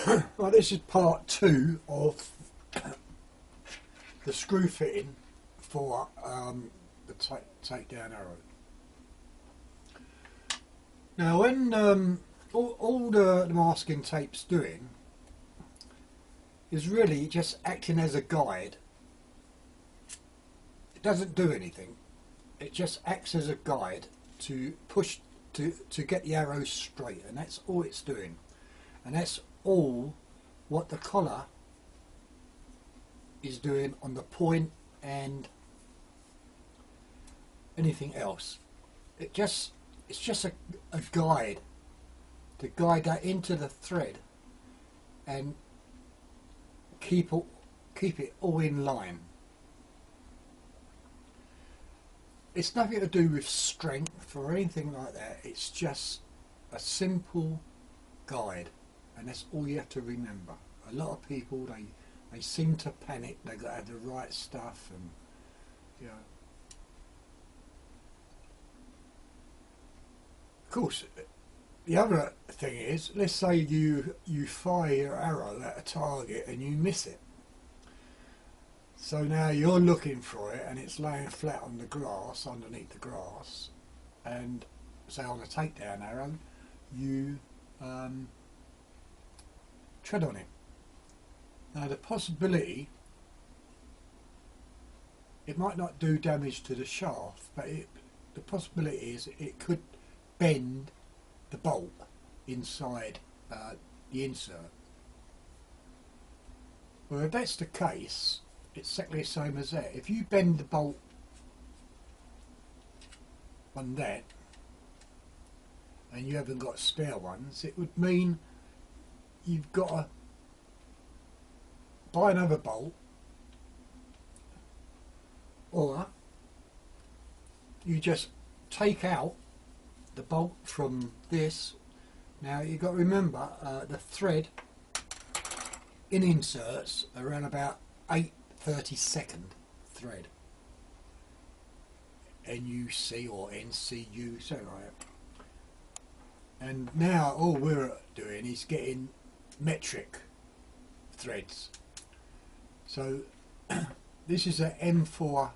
Well, this is part 2 of the screw fitting for the Takedown Arrow. Now, when all the masking tape's doing is really just acting as a guide. It doesn't do anything. It just acts as a guide to push to get the arrow straight, and that's all it's doing. And that's all what the collar is doing on the point and anything else. It's just a guide to guide that into the thread and keep it all in line. It's nothing to do with strength or anything like that. It's just a simple guide, and that's all you have to remember. A lot of people, they seem to panic. They've got to have the right stuff, and you know. Of course, the other thing is, let's say you fire your arrow at a target and you miss it. So now you're looking for it and it's laying flat on the grass, underneath the grass, and say on a takedown arrow, you tread on it. Now the possibility, it might not do damage to the shaft, but the possibility is it could bend the bolt inside the insert. Well, if that's the case, it's exactly the same as that. If you bend the bolt on that and you haven't got spare ones, it would mean you've got to buy another bolt, or you just take out the bolt from this. Now you've got to remember the thread in inserts around about 8/32 thread, NUC or NCU, something like that. And now all we're doing is getting metric threads. So this is an M4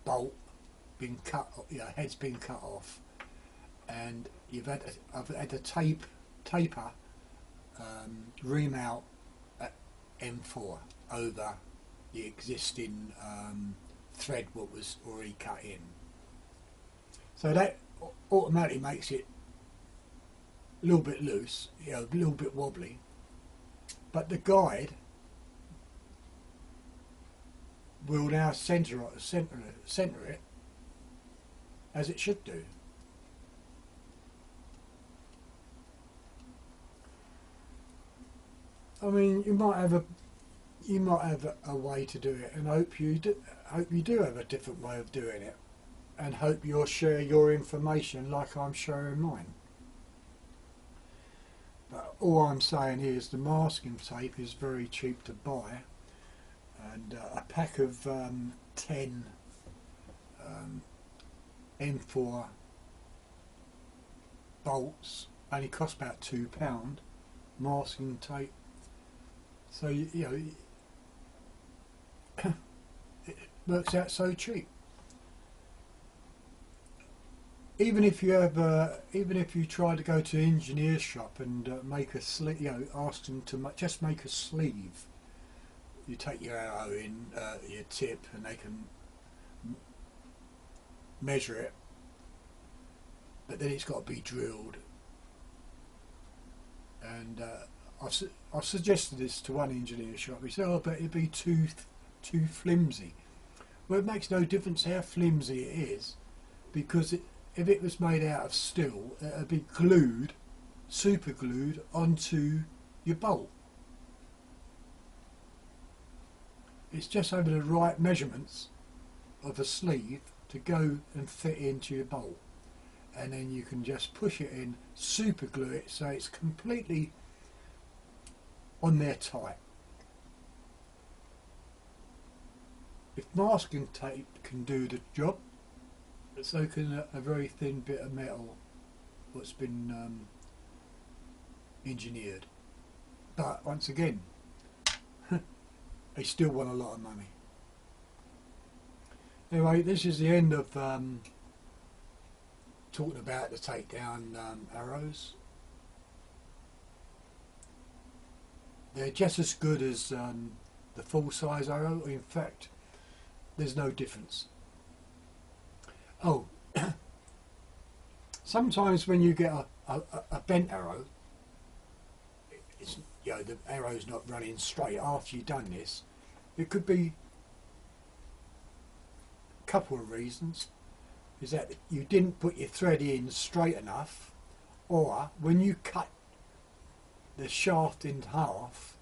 bolt been cut, head's been cut off, and I've had a taper remount at M4 over the existing thread what was already cut in. So that automatically makes it a little bit loose, a little bit wobbly, but the guide will now centre it as it should do. I mean, you might have a way to do it, and hope you do have a different way of doing it, and hope you'll share your information like I'm sharing mine. But all I'm saying is the masking tape is very cheap to buy, and a pack of 10 M4 bolts only cost about £2 masking tape. So you know, it works out so cheap. Even if you try to go to an engineer's shop and make a sleeve, ask them to just make a sleeve. You take your arrow in, your tip, and they can measure it, but then it's got to be drilled. And I suggested this to one engineer shop. He said, "Oh, but it'd be too flimsy." Well, it makes no difference how flimsy it is, because if it was made out of steel, it would be glued, super glued onto your bolt. It's just over the right measurements of a sleeve to go and fit into your bolt, and then you can just push it in, super glue it so it's completely on there tight. If masking tape can do the job, so can a very thin bit of metal what's been engineered. But once again, they still want a lot of money. Anyway, this is the end of talking about the takedown arrows. They're just as good as the full size arrow. In fact, there's no difference. Oh, sometimes when you get a bent arrow, it's, you know, the arrow's not running straight after you've done this. It could be a couple of reasons. Is that you didn't put your thread in straight enough, or when you cut the shaft in half,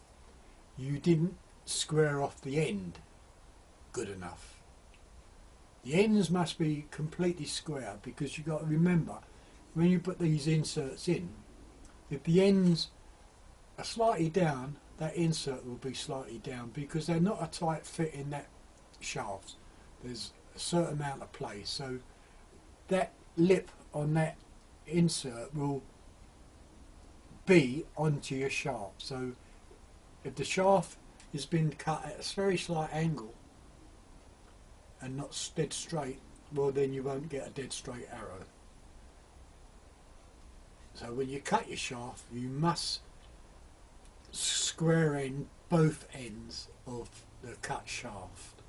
you didn't square off the end good enough. The ends must be completely square, because you've got to remember, when you put these inserts in, if the ends are slightly down, that insert will be slightly down, because they're not a tight fit in that shaft. There's a certain amount of play, so that lip on that insert will be onto your shaft. So if the shaft has been cut at a very slight angle and not dead straight, well, then you won't get a dead straight arrow. So when you cut your shaft, you must square end both ends of the cut shaft,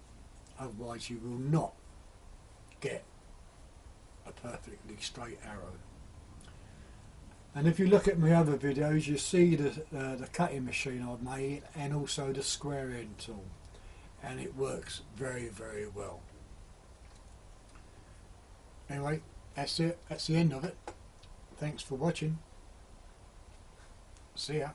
otherwise you will not get a perfectly straight arrow. And if you look at my other videos, you see the cutting machine I've made, and also the square end tool, and it works very, very well. Anyway, that's it. That's the end of it. Thanks for watching. See ya.